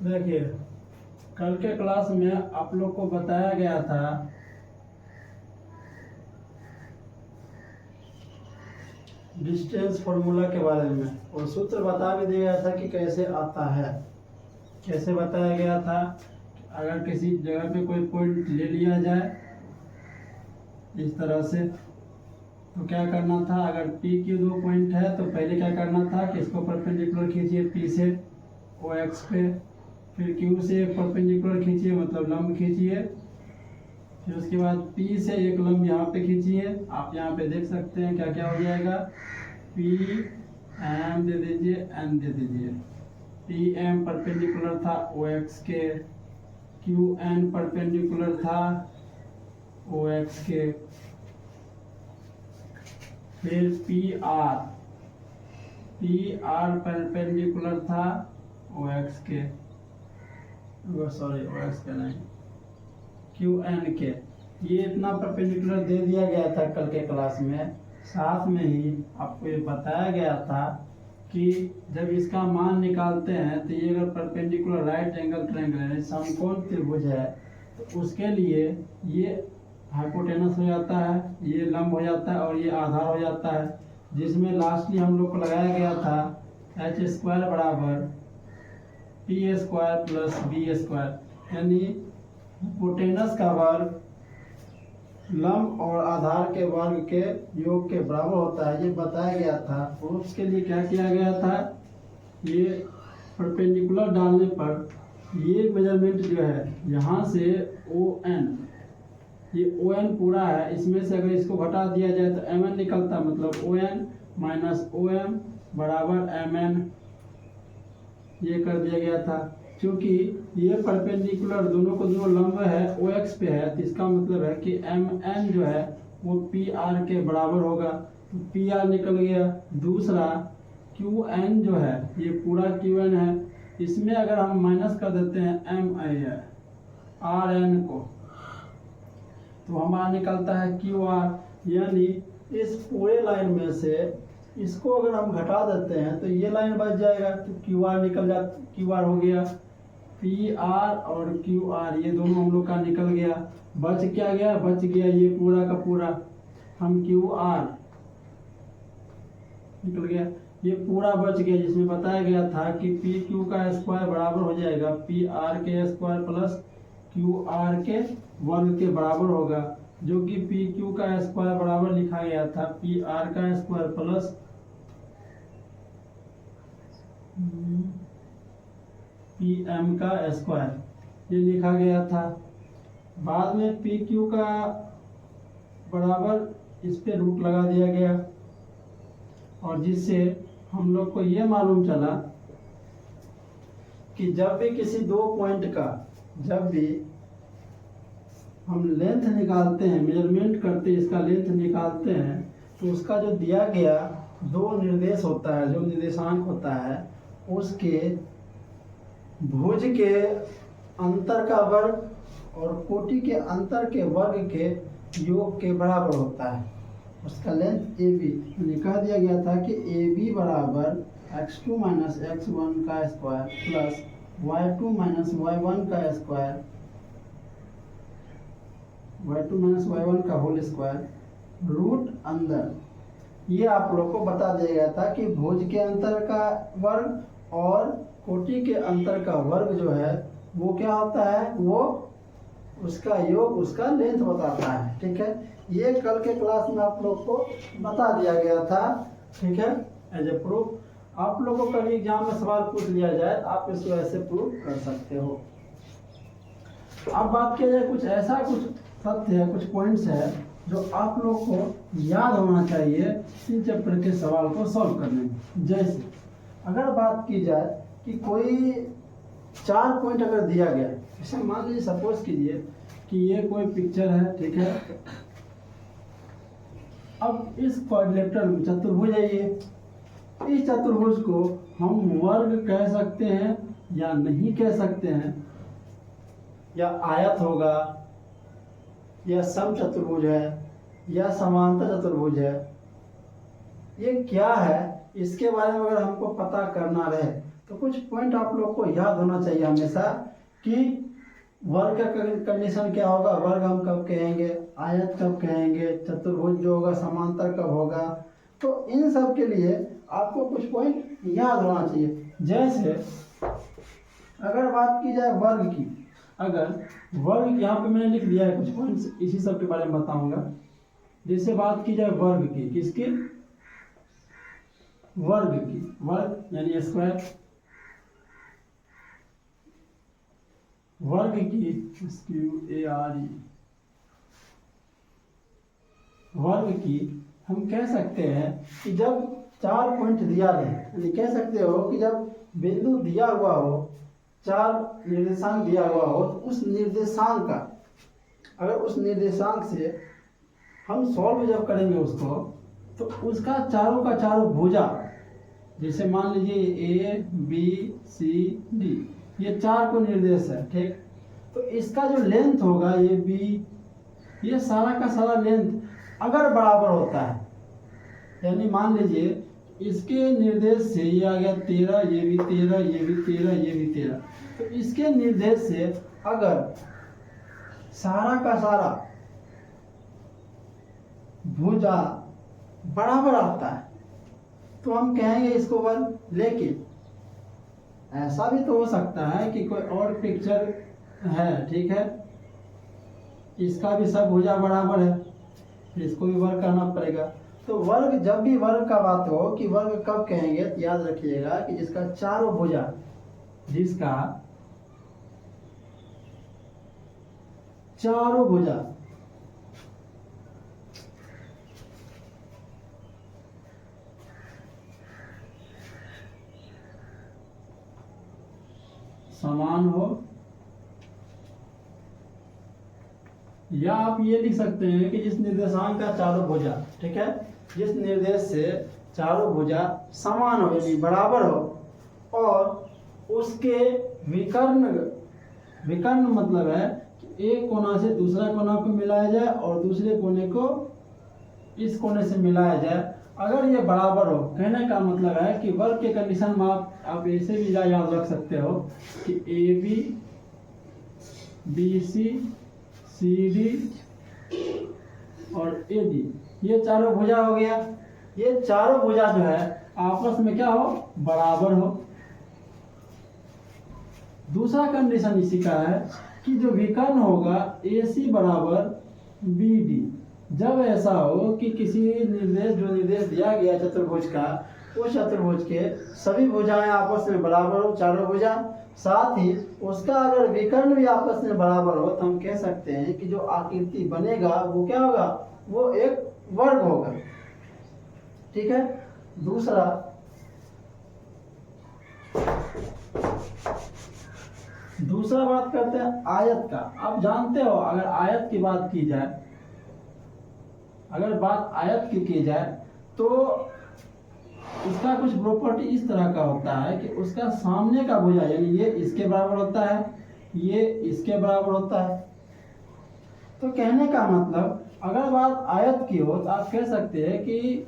देखिए, कल के क्लास में आप लोग को बताया गया था डिस्टेंस फॉर्मूला के बारे में, और सूत्र बता भी दिया गया था कि कैसे आता है। कैसे बताया गया था? अगर किसी जगह पे कोई पॉइंट ले लिया जाए इस तरह से, तो क्या करना था? अगर P Q दो पॉइंट है तो पहले क्या करना था कि इसको परपेंडिकुलर खींचिए P से OX पे, फिर Q से एक परपेंडिकुलर खींचिए, मतलब लंब खींचिए, फिर उसके बाद P से एक लंब यहाँ पे खींचिए। आप यहाँ पे देख सकते हैं क्या क्या हो जाएगा। P M दे दीजिए, N दे दीजिए। P M परपेंडिकुलर था OX के, Q N परपेंडिकुलर था OX के, फिर पी आर परपेंडिकुलर था OX के, सॉरी OX के नहीं, QN के। ये इतना परपेंडिकुलर दे दिया गया था कल के क्लास में। साथ में ही आपको ये बताया गया था कि जब इसका मान निकालते हैं तो ये अगर परपेंडिकुलर राइट एंगल ट्रायंगल है, समकोण त्रिभुज है, तो उसके लिए ये हाइपोटेनस हो जाता है, ये लंब हो जाता है और ये आधार हो जाता है, जिसमें लास्टली हम लोग को लगाया गया था h स्क्वायर बराबर p square plus b square, यानी हाइपोटेनस का वर्ग लंब और आधार के वर्ग के योग के बराबर होता है, ये बताया गया था। और उसके लिए क्या किया गया था? ये परपेंडिकुलर डालने पर ये मेजरमेंट जो है यहाँ से ON, ये ON पूरा है, इसमें से अगर इसको घटा दिया जाए तो MN निकलता, मतलब ON माइनस OM बराबर MN, ये कर दिया गया था। क्योंकि ये परपेंडिकुलर दोनों को दोनों लंब है OX पे है, तो इसका मतलब है कि MN जो है वो PR के बराबर होगा, तो PR निकल गया। दूसरा QN जो है ये पूरा QN है, इसमें अगर हम माइनस कर देते हैं RN को, तो हमारा निकलता है QR, यानी इस पूरे लाइन में से इसको अगर हम घटा देते हैं तो ये लाइन बच जाएगा, तो QR निकल जाता, QR हो गया। PR और QR ये दोनों हम लोग का निकल गया। बच क्या गया? बच गया ये पूरा का पूरा, हम QR निकल गया, ये पूरा बच गया, जिसमें बताया गया था कि PQ का स्क्वायर बराबर हो जाएगा PR के स्क्वायर प्लस QR के वर्ग के बराबर होगा, जो कि PQ का स्क्वायर बराबर लिखा गया था PR का स्क्वायर प्लस PM का स्क्वायर, ये लिखा गया था। बाद में PQ का बराबर इस पे रूट लगा दिया गया, और जिससे हम लोग को ये मालूम चला कि जब भी किसी दो पॉइंट का, जब भी हम लेंथ निकालते हैं, मेजरमेंट करते हैं, इसका लेंथ निकालते हैं, तो उसका जो दिया गया दो निर्देश होता है, जो निर्देशांक होता है, उसके भुज के अंतर का वर्ग और कोटि के अंतर के वर्ग के योग के बराबर होता है। उसका लेंथ AB लिखा दिया गया था कि AB बराबर x2 माइनस x1 का square plus y2 minus y1 का स्क्वायर, y2 माइनस y1 का होल स्क्वायर रूट अंदर। ये आप लोग को बता दिया गया था कि भुज के अंतर का वर्ग और कोटि के अंतर का वर्ग जो है वो क्या होता है? वो उसका योग, उसका लेंथ बताता है। ठीक है, ये कल के क्लास में आप लोग को बता दिया गया था। ठीक है, एज ए प्रूफ आप लोगों को कभी एग्जाम में सवाल पूछ लिया जाए, आप इसको ऐसे प्रूव कर सकते हो। अब बात किया जाए कुछ ऐसा, कुछ तथ्य है, कुछ पॉइंट्स है जो आप लोग को याद होना चाहिए इन चैप्टर के सवाल को सॉल्व करने में। जैसे अगर बात की जाए कि कोई 4 पॉइंट अगर दिया गया, जैसे मान लीजिए सपोज कीजिए कि ये कोई पिक्चर है, ठीक है। अब इस क्वाड्रिलेटरल चतुर्भुज है ये, इस चतुर्भुज को हम वर्ग कह सकते हैं या नहीं कह सकते हैं, या आयत होगा, या समचतुर्भुज है, या समांतर चतुर्भुज है, ये क्या है, इसके बारे में अगर हमको पता करना रहे तो कुछ पॉइंट आप लोग को याद होना चाहिए हमेशा कि वर्ग का कंडीशन क्या होगा, वर्ग हम कब कहेंगे, आयत कब कहेंगे, चतुर्भुज जो होगा समांतर कब होगा। तो इन सब के लिए आपको कुछ पॉइंट याद होना चाहिए। जैसे अगर बात की जाए वर्ग की, अगर वर्ग यहाँ पे मैंने लिख दिया है कुछ पॉइंट्स, इसी सब के बारे में बताऊंगा। जैसे बात की जाए वर्ग की, किसकी, वर्ग की, वर्ग यानी स्क्वायर, वर्ग की, SQARE, वर्ग की हम कह सकते हैं कि जब 4 पॉइंट दिया रहे, यानी कह सकते हो कि जब बिंदु दिया हुआ हो, 4 निर्देशांक दिया हुआ हो, तो उस निर्देशांक का, अगर उस निर्देशांक से हम सॉल्व जब करेंगे उसको, तो उसका चारों का चारों भुजा, जैसे मान लीजिए ABCD, ये 4 को निर्देश है, ठीक। तो इसका जो लेंथ होगा AB, ये सारा का सारा लेंथ अगर बराबर होता है, यानी मान लीजिए इसके निर्देश से ये आ गया 13, ये भी 13, ये भी 13, ये भी 13, तो इसके निर्देश से अगर सारा का सारा भुजा बराबर आता है तो हम कहेंगे इसको वर्ग। लेकिन ऐसा भी तो हो सकता है कि कोई और पिक्चर है, ठीक है, इसका भी सब भुजा बराबर है, इसको भी वर्ग करना पड़ेगा। तो वर्ग, जब भी वर्ग का बात हो कि वर्ग कब कहेंगे, तो याद रखिएगा कि जिसका चारों भुजा, जिसका चारों भुजा समान हो, या आप ये लिख सकते हैं कि जिस निर्देशांक का चारों भुजा, ठीक है, जिस निर्देश से चारों भुजा समान हो यानी बराबर हो, और उसके विकर्ण, विकर्ण मतलब है कि एक कोना से दूसरा कोना को मिलाया जाए और दूसरे कोने को इस कोने से मिलाया जाए, अगर ये बराबर हो। कहने का मतलब है कि वर्ग के कंडीशन में आप ऐसे भी याद रख सकते हो कि AB, BC, CD और AD, ये चारों भुजा हो गया। ये चारों भुजा जो है आपस में क्या हो, बराबर हो। दूसरा कंडीशन इसी का है कि जो विकर्ण होगा AC बराबर BD, जब ऐसा हो कि किसी निर्देश, जो निर्देश दिया गया चतुर्भुज का, उस चतुर्भुज के सभी भुजाएं आपस में बराबर हो, चारों भुजा, साथ ही उसका अगर विकर्ण भी आपस में बराबर हो, तो हम कह सकते हैं कि जो आकृति बनेगा वो क्या होगा, वो एक वर्ग होगा, ठीक है। दूसरा, दूसरा बात करते हैं आयत का। आप जानते हो अगर आयत की बात की जाए, अगर बात आयत की जाए तो इसका कुछ प्रॉपर्टी इस तरह का होता है कि उसका सामने का भुजा, यानी ये इसके बराबर होता है, ये इसके बराबर होता है। तो कहने का मतलब अगर बात आयत की हो तो आप कह सकते हैं कि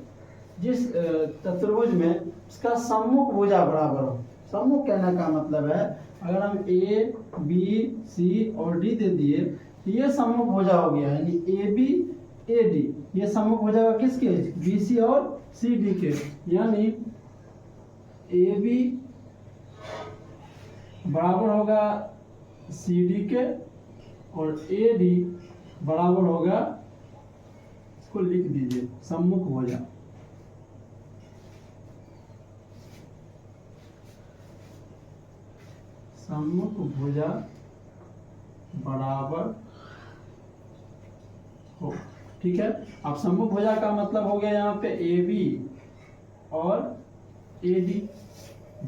जिस चतुर्भुज में उसका सम्मुख भुजा बराबर हो। सम्मुख कहने का मतलब है अगर हम A, B, C और D दे दिए तो ये सम्मुख भुजा हो गया, यानी AB, AD, ये सम्मुख भुजा होगा किसके, BC और CD के, यानी AB बराबर होगा CD के और AD बराबर होगा, इसको लिख दीजिए, सम्मुख भुजा। सम्मुख भुजा बराबर हो, ठीक है। अब सम्मुख भुजा का मतलब हो गया यहाँ पे AB और AD।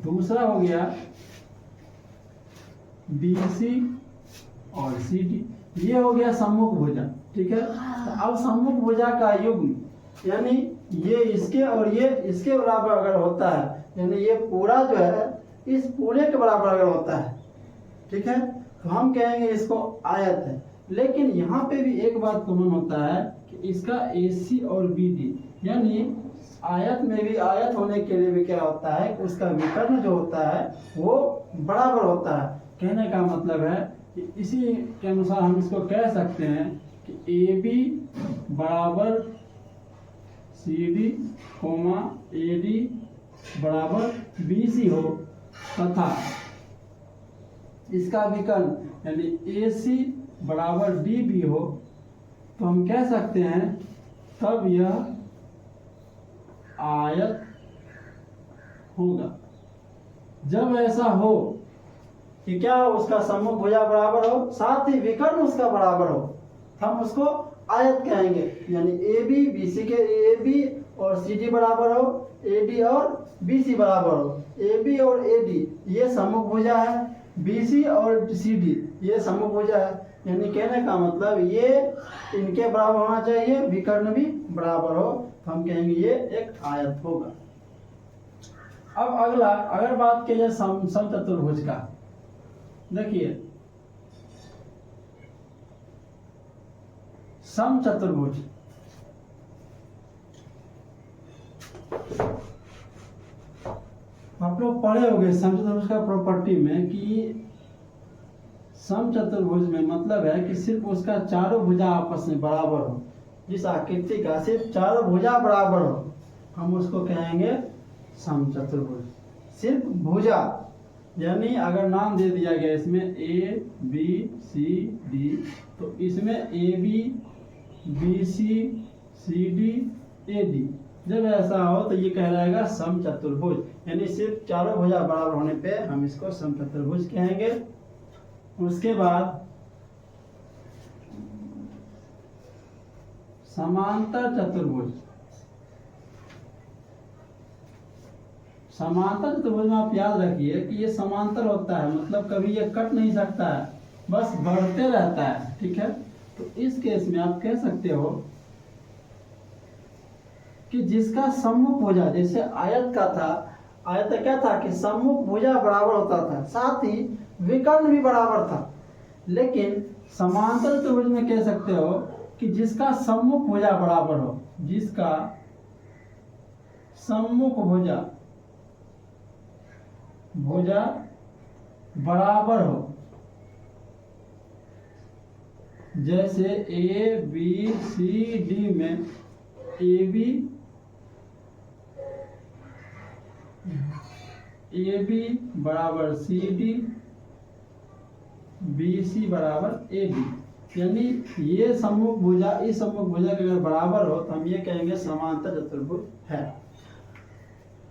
दूसरा हो गया BC और CD, ये हो गया सम्मुख भुजा, ठीक है। तो अब सम्मुख भुजा का युग्म, यानी ये इसके और ये इसके बराबर अगर होता है, यानी ये पूरा जो है इस पूरे के बराबर अगर होता है, ठीक है, तो हम कहेंगे इसको आयत है। लेकिन यहाँ पे भी एक बात कॉमन होता है कि इसका AC और BD, यानी आयत में भी आयत होने के लिए भी क्या होता है, उसका विकर्ण जो होता है वो बराबर होता है। कहने का मतलब है कि इसी के अनुसार हम इसको कह सकते हैं कि ए बी बराबर C D comma A D बराबर बी सी हो तथा इसका विकर्ण यानी ए सी बराबर डी बी हो, तो हम कह सकते हैं तब यह आयत होगा। जब ऐसा हो कि क्या उसका सम्मुख भुजा बराबर हो साथ ही विकर्ण उसका बराबर हो, हम उसको आयत कहेंगे। यानी ए बी बी सी के ए बी और सी डी बराबर हो, ए डी और बी सी बराबर हो। ए बी और ए डी ये सम्मुख भुजा है, बी सी और सी डी ये सम्मुख भुजा है। यानी कहने का मतलब ये इनके बराबर होना चाहिए, विकर्ण भी बराबर हो, तो हम कहेंगे ये एक आयत होगा। अब अगला अगर बात की जाए समचतुर्भुज का, देखिए समचतुर्भुज आप लोग पढ़े होंगे समचतुर्भुज का प्रॉपर्टी में कि समचतुर्भुज में मतलब है कि सिर्फ उसका चारों भुजा आपस में बराबर हो। जिस आकृति का सिर्फ चारों भुजा बराबर हो हम उसको कहेंगे समचतुर्भुज। सिर्फ भुजा यानी अगर नाम दे दिया गया इसमें ए बी सी डी, तो इसमें A B B C D A D जब ऐसा हो तो ये कहलाएगा समचतुर्भुज। यानी सिर्फ चारों भुजा बराबर होने पे हम इसको समचतुर्भुज कहेंगे। उसके बाद समांतर चतुर्भुज। समांतर चतुर्भुज में आप याद रखिए कि ये समांतर होता है, मतलब कभी ये कट नहीं सकता है, बस बढ़ते रहता है। ठीक है, तो इस केस में आप कह सकते हो कि जिसका सम्मुख भुजा जैसे आयत का था, आयत क्या था कि सम्मुख भुजा बराबर होता था साथ ही विकर्ण भी बराबर था। लेकिन समांतर चतुर्भुज में कह सकते हो कि जिसका सम्मुख भुजा बराबर हो, जिसका सम्मुख भुजा बराबर हो, जैसे ए बी सी डी में ए बी बराबर सी डी, बी सी बराबर ए बी। यानी ये सम्मुख भुजा इस सम्मुख भुजा के अगर बराबर हो तो हम ये कहेंगे समांतर चतुर्भुज है।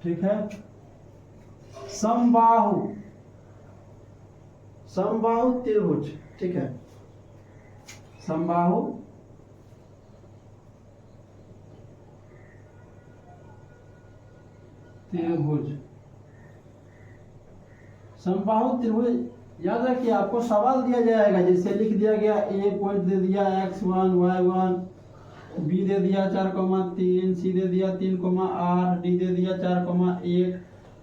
ठीक है, समबाहु त्रिभुज। ठीक है, समबाहु त्रिभुज। समबाहु त्रिभुज याद रखिए, आपको सवाल दिया जाएगा, जैसे लिख दिया गया ए पॉइंट दे दिया x1 y1, बी दे दिया 4,3, सी दे दिया 3,8, डी दे दिया 4,1।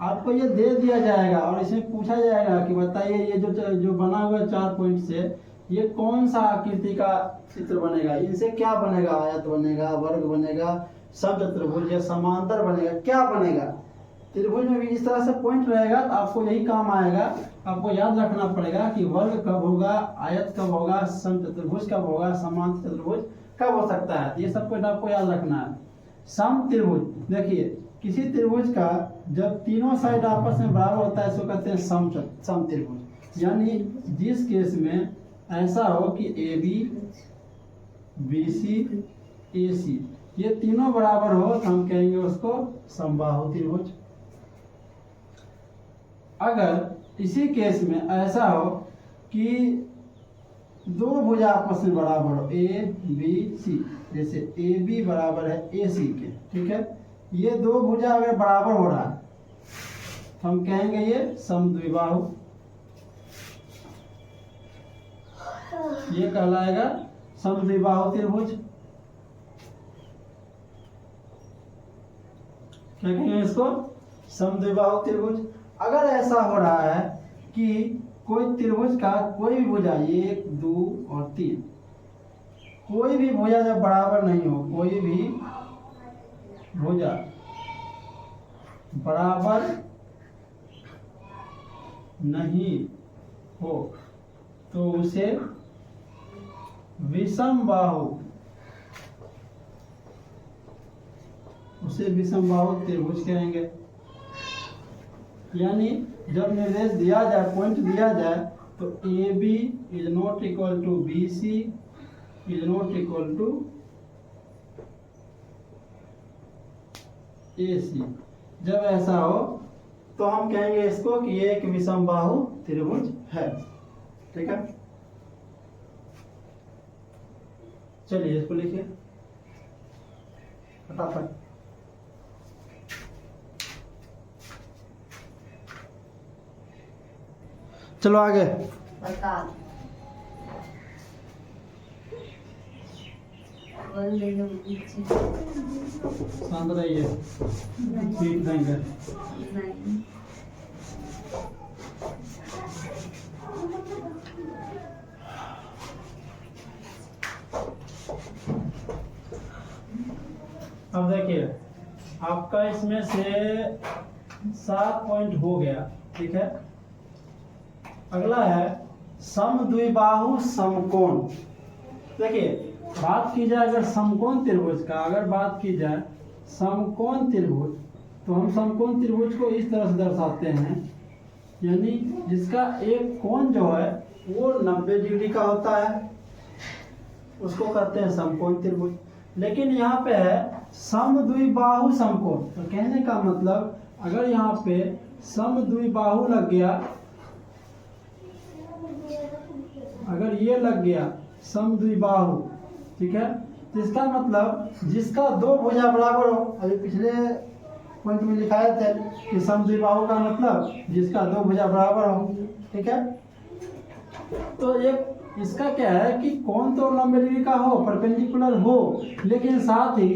आपको ये दे दिया जाएगा और इसमें पूछा जाएगा कि बताइए ये जो बना हुआ है 4 पॉइंट से ये कौन सा आकृति का चित्र बनेगा, इनसे क्या बनेगा, आयत बनेगा, वर्ग बनेगा, समचतुर्भुज या समांतर बनेगा, क्या बनेगा। त्रिभुज में भी इस तरह से पॉइंट रहेगा तो आपको यही काम आएगा। आपको याद रखना पड़ेगा कि वर्ग कब होगा, आयत कब होगा, समचतुर्भुज कब होगा, समांतर चतुर्भुज कब हो सकता है, ये सब पॉइंट आपको याद रखना है। सम त्रिभुज, देखिए किसी त्रिभुज का जब तीनों साइड आपस में बराबर होता है इसको कहते हैं सम त्रिभुज। यानी जिस केस में ऐसा हो कि ए बी बी सी ए सी ये तीनों बराबर हो तो हम कहेंगे उसको समबाहु त्रिभुज। अगर इसी केस में ऐसा हो कि दो भुजा आपस में बराबर हो, ए बी सी, जैसे ए बी बराबर है ए सी के, ठीक है, ये दो भुजा अगर बराबर हो रहा है तो हम कहेंगे ये समद्विबाहु, ये कहलाएगा समद्विबाहु त्रिभुज। क्या कहेंगे इसको, समद्विबाहु त्रिभुज। अगर ऐसा हो रहा है कि कोई त्रिभुज का कोई भी भुजा 1 2 और 3 कोई भी भुजा जब बराबर नहीं हो, कोई भी भुजा बराबर नहीं हो तो उसे विषम बाहु त्रिभुज कहेंगे। यानी जब निर्देश दिया जाए, पॉइंट दिया जाए, तो A B is not equal to B C is not equal to A C. जब ऐसा हो तो हम कहेंगे इसको कि ये एक विषम बाहु त्रिभुज है। ठीक है, चलिए इसको लिखिए फटाफट। चलो आगे। बता शांत रहिए, पीट देंगे। नहीं अब देखिए, आपका इसमें से 7 पॉइंट हो गया। ठीक है, अगला है समद्विबाहु समकोण। देखिए, बात की जाए अगर समकोण त्रिभुज का, अगर बात की जाए समकोण त्रिभुज, तो हम समकोण त्रिभुज को इस तरह से दर्शाते हैं, यानी जिसका एक कोण जो है वो 90 डिग्री का होता है, उसको कहते हैं समकोण त्रिभुज। लेकिन यहाँ पे है समद्विबाहु समकोण, तो कहने का मतलब अगर यहाँ पे समद्विबाहु लग गया, अगर ये लग गया समद्विबाहु, ठीक है, तो इसका मतलब जिसका दो भुजा बराबर हो। अभी पिछले पॉइंट में लिखाए थे कि समद्विबाहु का मतलब जिसका दो भुजा बराबर हो। ठीक है, तो एक इसका क्या है कि कोण तो 90 डिग्री का हो, परपेंडिकुलर हो, लेकिन साथ ही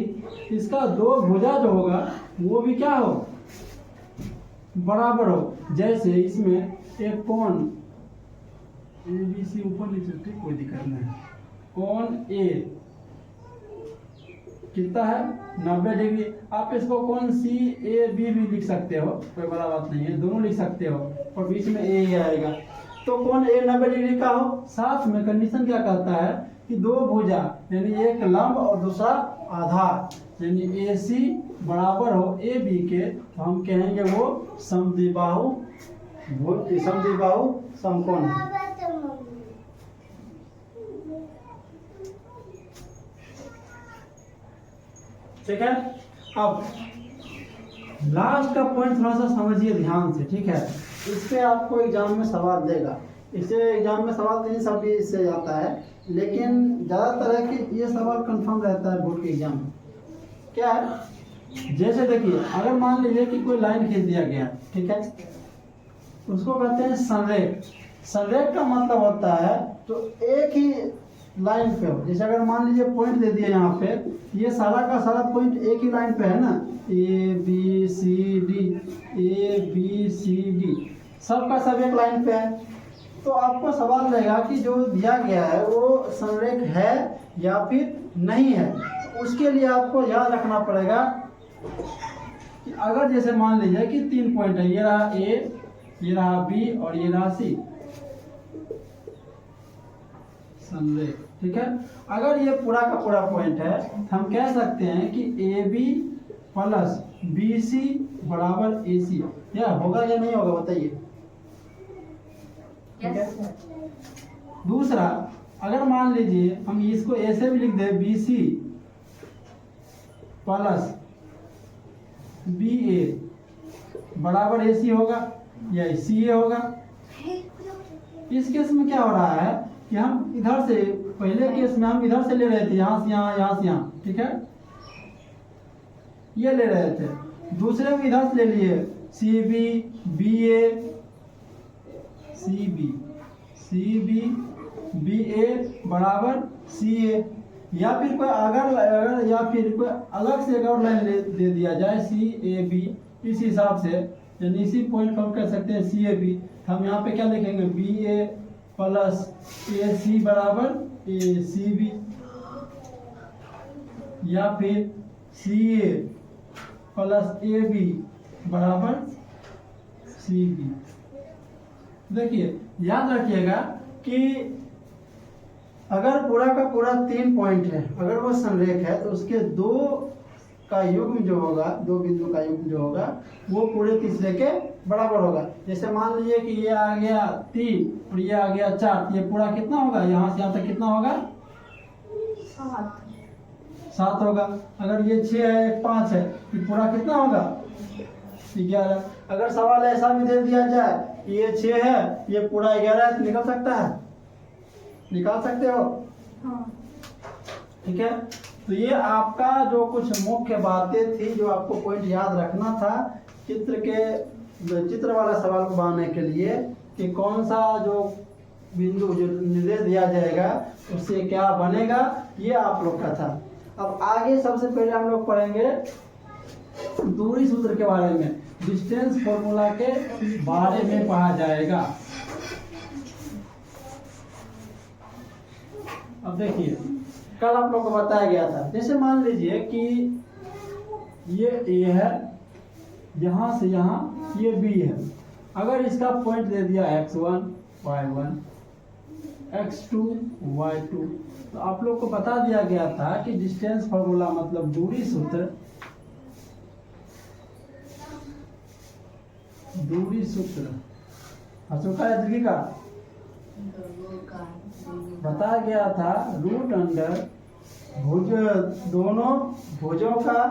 इसका दो भुजा जो होगा वो भी क्या हो, बराबर हो। जैसे इसमें एक कोण ए बी सी ऊपर नीचे, ठीक, कोई दिक्कत नहीं। कोण ए कितना है, 90 डिग्री। आप इसको कोण सी ए बी भी लिख सकते हो, कोई बड़ा बात नहीं है, दोनों लिख सकते हो, और बीच में ए ही आएगा। तो कोण ए 90 डिग्री का हो, साथ में कंडीशन क्या कहता है कि दो भुजा, यानी एक लंब और दूसरा आधार, यानी ए सी बराबर हो ए बी के, तो हम कहेंगे वो समद्विबाहु समकोण है। ठीक है, अब लास्ट का पॉइंट थोड़ा सा समझिए ध्यान से। ठीक है, इस पे आपको एग्जाम में सवाल देगा, इससे एग्जाम में सवाल नहीं सब भी इससे जाता है, लेकिन ज़्यादातर है कि ये सवाल कंफर्म रहता है बोर्ड के एग्जाम में। क्या है, जैसे देखिए, अगर मान लीजिए कि कोई लाइन खींच दिया गया, ठीक है, उसको कहते हैं संरेख। संरेख का मतलब होता है तो एक ही लाइन पे हो। जैसे अगर मान लीजिए पॉइंट दे दिया यहाँ पे, ये सारा का सारा पॉइंट एक ही लाइन पे है ना, A B C D, A B C D, सब का सब एक लाइन पे है। तो आपको सवाल रहेगा कि जो दिया गया है वो संरेख है या फिर नहीं है। तो उसके लिए आपको याद रखना पड़ेगा कि अगर जैसे मान लीजिए कि 3 पॉइंट है, ये रहा ए, ये रहा बी और ये रहा सी, संरेख। ठीक है, अगर ये पूरा का पूरा पॉइंट है तो हम कह सकते हैं कि A B plus B C बराबर ए सी। या होगा या नहीं होगा बताइए। ठीक है, दूसरा, अगर मान लीजिए हम इसको ऐसे भी लिख दे, बी सी प्लस बी ए बराबर ए सी होगा या सी ए होगा। इस केस में क्या हो रहा है कि हम इधर से, पहले केस में हम इधर से ले रहे थे, यहाँ से यहाँ, यहाँ से यहाँ, ठीक है, ये ले रहे थे। दूसरे में इधर से ले लिए, सी बी बी ए सी बी बी ए बराबर सी ए, या फिर कोई अगर या फिर कोई अलग से एक और लाइन दे दिया जाए, सी ए बी, इस हिसाब से, यानी इसी पॉइंट को हम कह सकते हैं सी ए बी। हम यहाँ पे क्या लिखेंगे, बी ए प्लस ए सी बराबर ए सी बी, या फिर सी ए प्लस ए बी बराबर सी बी। देखिए याद रखिएगा कि अगर पूरा का पूरा 3 पॉइंट है, अगर वो संरेख है तो उसके 2 का युग्म जो होगा, 2 बिंदु का युग्म जो होगा वो पूरे तीसरे के बराबर होगा। जैसे मान लीजिए कि ये आ गया 3 और ये आ गया 4, ये पूरा कितना होगा, यहाँ से यहाँ तक कितना होगा, 7 होगा। अगर ये 6 है, एक 5 है, ये पूरा कितना होगा, 11। अगर सवाल ऐसा भी दे दिया जाए ये 6 है, ये पूरा 11 है, तो निकल सकता है, निकाल सकते हो। ठीक है, तो ये आपका जो कुछ मुख्य बातें थी जो आपको पॉइंट याद रखना था चित्र वाला सवाल को बनाने के लिए, कि कौन सा जो बिंदु जो निर्देश दिया जाएगा उससे क्या बनेगा, ये आप लोग का था। अब आगे सबसे पहले हम लोग पढ़ेंगे दूरी सूत्र के बारे में, डिस्टेंस फॉर्मूला के बारे में पढ़ा जाएगा। अब देखिए कल आप लोग को बताया गया था, जैसे मान लीजिए कि ये A है, यहाँ से यहाँ ये B है। अगर इसका पॉइंट दे दिया x1 y1 x2 y2, तो आप लोग को बता दिया गया था कि डिस्टेंस फॉर्मूला मतलब दूरी सूत्र, दूरी सूत्र अशोका है दीर्घी का बताया गया था, रूट अंडर भुज दोनों भुजों का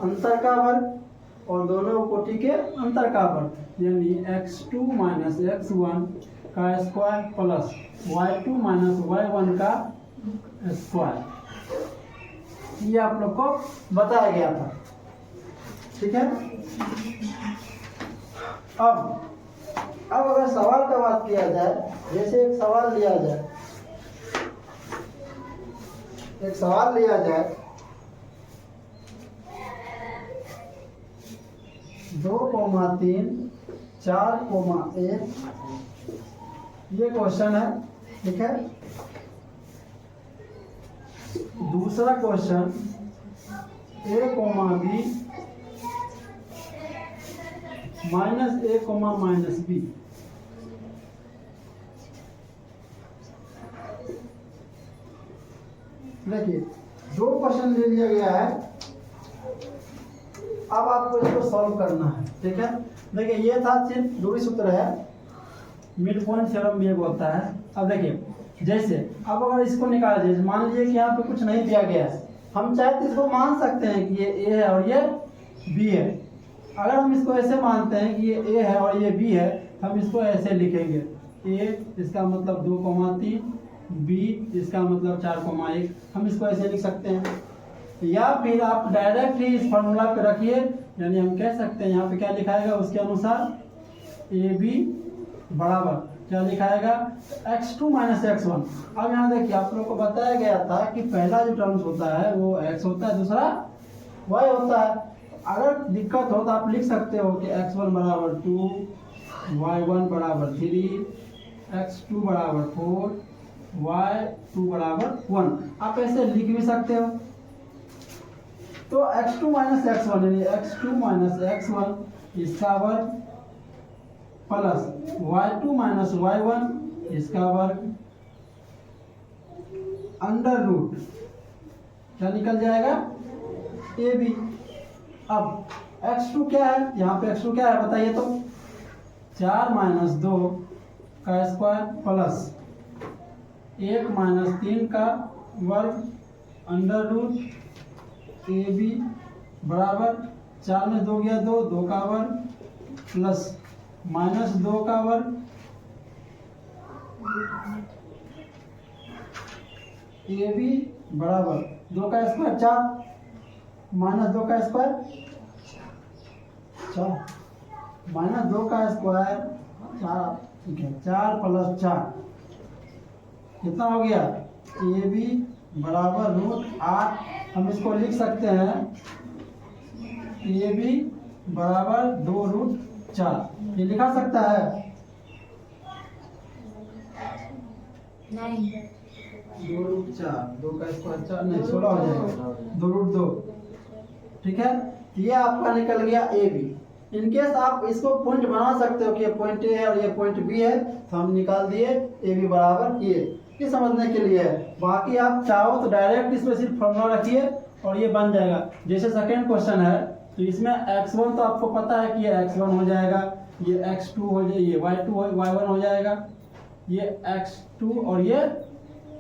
अंतर का वर्ग और दोनों कोटि के अंतर का वर्ग, यानी x2 माइनस x1 का square plus y2 minus y1 का स्क्वायर, ये आप लोग को बताया गया था। ठीक है, अब अगर सवाल का बात किया जाए, जैसे एक सवाल लिया जाए, 2,3 4,1 ये क्वेश्चन है। ठीक है, दूसरा question a, b minus a, minus b। देखिए 2 क्वेश्चन ले लिया गया है, अब आपको इसको सॉल्व करना है। ठीक है, देखिए ये था सिर्फ दूरी सूत्र है, मिड पॉइंट थ्योरम भी एक होता है। अब देखिए जैसे अब अगर इसको निकाल दीजिए, मान लीजिए कि यहाँ पे कुछ नहीं दिया गया है, हम चाहे तो इसको मान सकते हैं कि ये a है और ये b है। अगर हम इसको ऐसे मानते हैं कि ये a है और ये b है, हम इसको ऐसे लिखेंगे, a इसका मतलब 2,3, b इसका मतलब 4,1, हम इसको ऐसे लिख सकते हैं। या फिर आप डायरेक्ट ही इस फॉर्मूला पे रखिए, यानी हम कह सकते हैं यहाँ पे क्या लिखाएगा उसके अनुसार, ए बी बराबर क्या लिखाएगा, x2 माइनस x1। अब यहाँ देखिए आप लोग को बताया गया था कि पहला जो टर्म्स होता है वो x होता है, दूसरा y होता है। अगर दिक्कत हो तो आप लिख सकते हो कि x1 बराबर 2, y1 बराबर 3, x2 बराबर 4, y2 बराबर 1, आप ऐसे लिख भी सकते हो। तो x2 माइनस x1 यानी x2 माइनस x1 इसका वर्ग प्लस y2 माइनस y1 इसका वर्ग अंडर रूट क्या निकल जाएगा, ए बी। अब x2 क्या है, यहाँ पे x2 क्या है बताइए तो, 4 माइनस 2 का स्क्वायर प्लस 1 माइनस 3 का वर्ग अंडर रूट ए बी बराबर 4 में 2 गया 2, 2 का वर्ग प्लस माइनस 2 का वर्ग ए बी बराबर 2 का स्क्वायर 4 माइनस 2 का स्क्वायर 4 माइनस 2 का स्क्वायर 4। ठीक है, 4 प्लस 4 कितना हो गया, ए बी बराबर रूट 8। हम इसको लिख सकते हैं ए बी बराबर 2 रूट 4, ये लिखा सकता है नहीं, 2 रूट 4, 2 का स्क्वायर 4 नहीं 16 हो जाएगा, 2 रूट 2। ठीक है, ये आपका निकल गया ए बी। इनकेस आप इसको पॉइंट बना सकते हो कि ये पॉइंट ए है और ये पॉइंट बी है, तो हम निकाल दिए ए बी बराबर ये समझने के लिए है। बाकी आप चाहो तो डायरेक्ट इसमें सिर्फ फॉर्मूला रखिए और ये बन जाएगा। जैसे सेकेंड क्वेश्चन है तो इसमें x1 तो आपको पता है कि ये x1 हो जाएगा, ये x2 हो जाएगा, ये y1 हो जाएगा, ये x2 और ये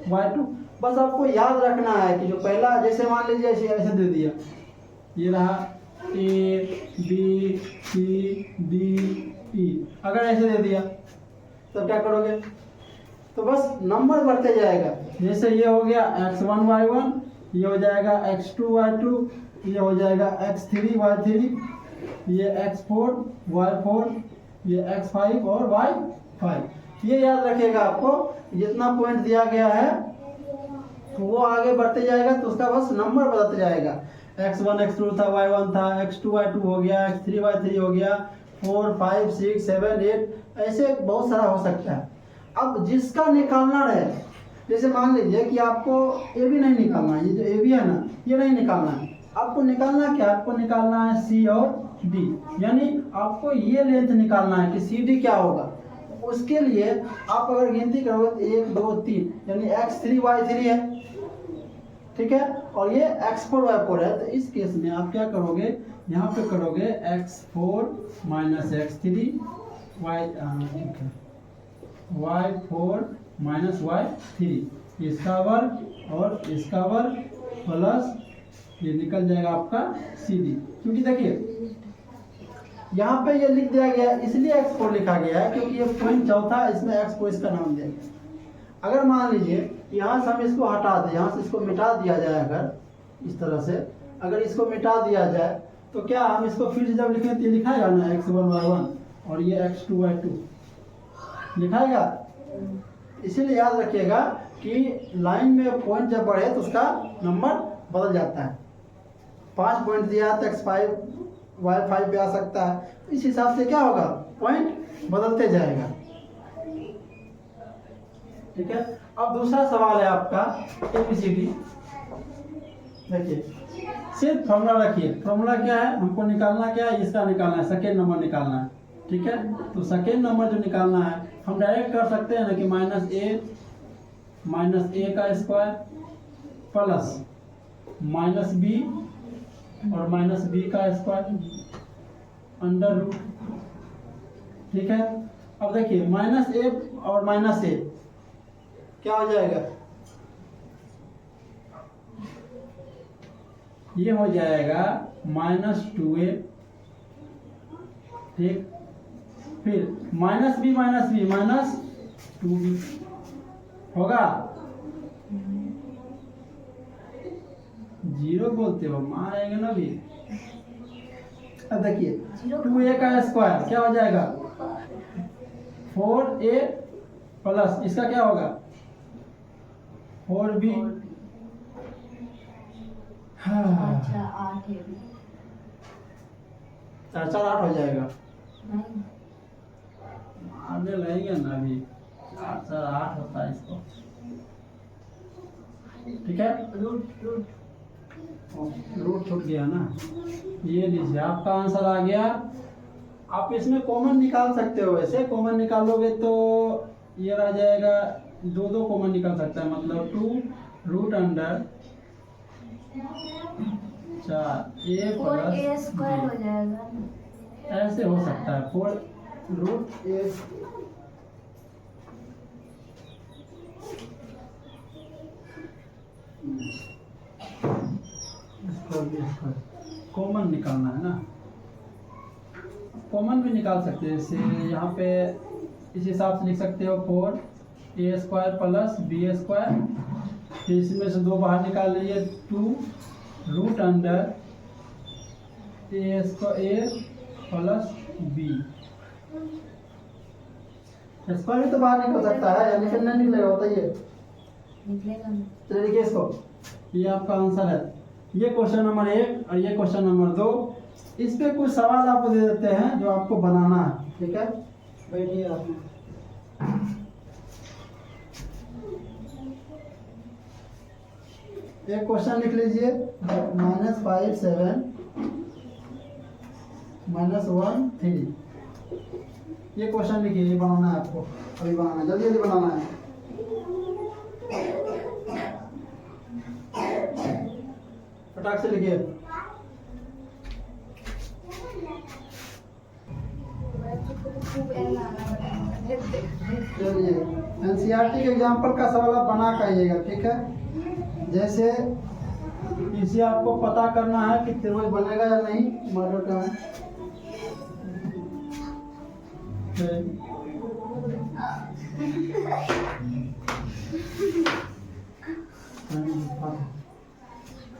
y2। बस आपको याद रखना है कि जो पहला, जैसे मान लीजिए ऐसे दे दिया, ये रहा ए बी सी डी ई, अगर ऐसे दे दिया तो क्या करोगे, तो बस नंबर बढ़ते जाएगा। जैसे ये हो गया x1 y1, ये हो जाएगा x2 y2, ये हो जाएगा x3 y3, ये x4 y4, ये x5 और y5। ये याद रखिएगा आपको, जितना पॉइंट दिया गया है तो वो आगे बढ़ते जाएगा तो उसका बस नंबर बदलते जाएगा। x1 x2 था, y1 था, x2 y2 हो गया, x3 y3 हो गया, 4 5 6 7 8, ऐसे बहुत सारा हो सकता है। अब जिसका निकालना है, जैसे मान लीजिए कि आपको ए बी नहीं निकालना है, ये जो ए बी है ना, ये नहीं निकालना है, आपको निकालना क्या, आपको निकालना है सी और डी, यानी आपको ये लेंथ निकालना है कि सी डी क्या होगा। उसके लिए आप अगर गिनती करोगे तो 1 2 3, यानी x3 y3 है, ठीक है, और ये x4 y4 है। तो इस केस में आप क्या करोगे, यहाँ पे करोगे x4 minus x3 y4 minus y3, इसका वर्ग और इसका वर्ग प्लस ये निकल जाएगा आपका सी डी। क्योंकि देखिए यहाँ पे ये लिख दिया गया, इसलिए x4 लिखा गया है क्योंकि ये पॉइंट चौथा, इसमें x को इसका नाम दिया गया। अगर मान लीजिए यहाँ से हम इसको हटा दें, यहाँ से इसको मिटा दिया जाए, अगर इस तरह से अगर इसको मिटा दिया जाए तो क्या हम इसको फिर से जब लिखें तो ये लिखाएगा ना x1 y1 और ये x2 y2 लिखाएगा। इसीलिए याद रखिएगा कि लाइन में पॉइंट जब बढ़े तो उसका नंबर बदल जाता है। 5 पॉइंट दिया तो x5 y5 पे आ सकता है, इस हिसाब से क्या होगा, पॉइंट बदलते जाएगा। ठीक है, अब दूसरा सवाल है आपका ABCD। देखिए सिर्फ फॉर्मूला रखिए, फॉर्मूला क्या है, हमको निकालना क्या है, इसका निकालना है, सेकेंड नंबर निकालना है। ठीक है, तो सेकेंड नंबर जो निकालना है हम डायरेक्ट कर सकते हैं ना कि माइनस ए का स्क्वायर प्लस माइनस बी और माइनस बी का स्क्वायर अंडर रूट। ठीक है, अब देखिए माइनस ए और माइनस ए क्या हो जाएगा, ये हो जाएगा -2a। ठीक, फिर माइनस बी -2b होगा। 0 बोलते हो, मान आएंगे ना भी। अब देखिए 2a का स्क्वायर क्या हो जाएगा, 4a प्लस इसका क्या होगा 4b। अच्छा 8 है, 4 4 8 हो जाएगा, नहीं आने लगेंगे ना अभी, 4 4 8 होता है इसको। ठीक है, रूट छूट गया ना, ये लीजिए आपका आंसर आ गया। आप इसमें कॉमन निकाल सकते हो, वैसे कॉमन निकालोगे तो ये रह जाएगा, 2 2 कॉमन निकल सकता है, मतलब 2 root under 4a plus a square हो जाएगा, ऐसे हो सकता है, 4 रूट a कॉमन निकालना है ना, कॉमन भी निकाल सकते हैं। जैसे यहाँ पे इस हिसाब से लिख सकते हो 4a square plus b square, फिर इसमें से 2 बाहर निकाल लीजिए, 2 root under a square plus b। Square भी तो बाहर निकल सकता है, यानी फिर नहीं निकलेगा, बताइए। निकलेगा ना। चलिए देखिए इसको, ये आपका आंसर है। ये क्वेश्चन नंबर 1 और ये क्वेश्चन नंबर 2। इस पे कुछ सवाल आपको दे देते हैं जो आपको बनाना है। ठीक है, बैठिए आप। एक क्वेश्चन लिख लीजिए, -5 7 -1 3। ये क्वेश्चन लिखिए, ये बनाना है आपको, अभी बनाना है, जल्दी जल्दी बनाना है। फटाक से लिखिए। चलिए एनसीईआरटी के एग्जाम्पल का सवाल आप बना के आइएगा, ठीक है। जैसे इसे आपको पता करना है कि त्रिभुज बनेगा या नहीं, मॉडल का है।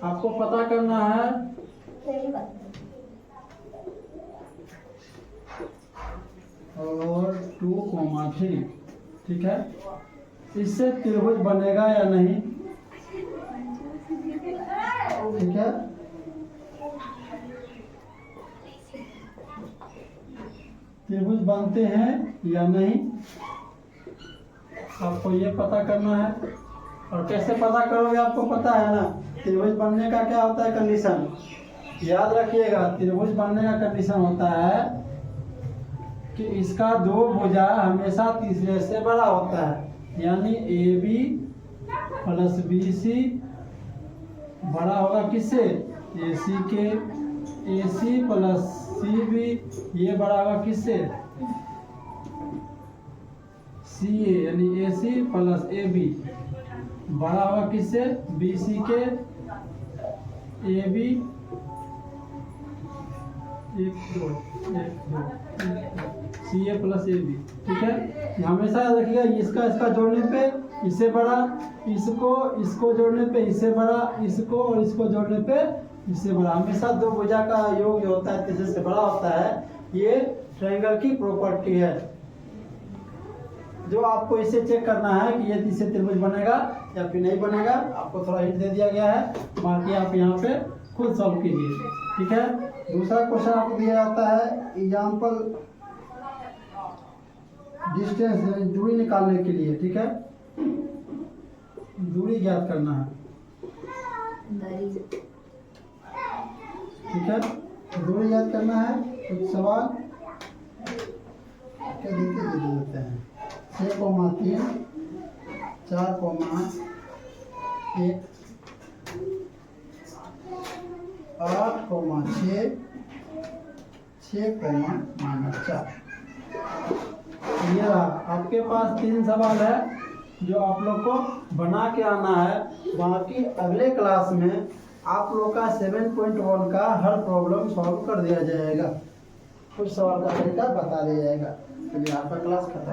आपको पता करना है और 2,3, ठीक है। इससे त्रिभुज बनेगा या नहीं, ठीक है। त्रिभुज बनते हैं या नहीं, आपको ये पता करना है। और कैसे पता करोगे, आपको पता है ना, त्रिभुज बनने का क्या होता है कंडीशन, याद रखिएगा। त्रिभुज बनने का कंडीशन होता है कि इसका 2 भुजा हमेशा तीसरे से बड़ा होता है, यानी AB + BC बड़ा होगा किससे, AC के। AC + CB ये बड़ा होगा किससे, CA, यानी AC + AB बड़ा होगा किससे, BC के। AB 1 2 CA + AB, ठीक है। हमेशा याद रखिएगा, इसका जोड़ने पे इससे बड़ा, इसको जोड़ने पे इससे बड़ा, इसको और इसको जोड़ने पे इससे बड़ा। हमेशा 2 भुजा का योग जो होता है तीसरे से बड़ा होता है। ये ट्रायंगल की प्रॉपर्टी है। जो आपको इसे चेक करना है कि ये इससे त्रिभुज बनेगा या फिर नहीं बनेगा, आपको थोड़ा हिंट दे दिया गया है, बाकी आप यहाँ पे खुद सॉल्व कीजिए, ठीक है। दूसरा क्वेश्चन आपको दिया जाता है एग्जाम्पल डिस्टेंस, यानी दूरी निकालने के लिए, ठीक है। दूरी ज्ञात करना है, ठीक है। दूरी ज्ञात करना है। कुछ सवाल क्या देते हैं, 6,3 4,1 8,6 6,-4। ये रहा आपके पास 3 सवाल है जो आप लोग को बना के आना है। बाकी अगले क्लास में आप लोग का 7.1 का हर प्रॉब्लम सॉल्व कर दिया जाएगा, कुछ सवाल का तरीका बता दिया जाएगा। चलिए आपका क्लास खत्म।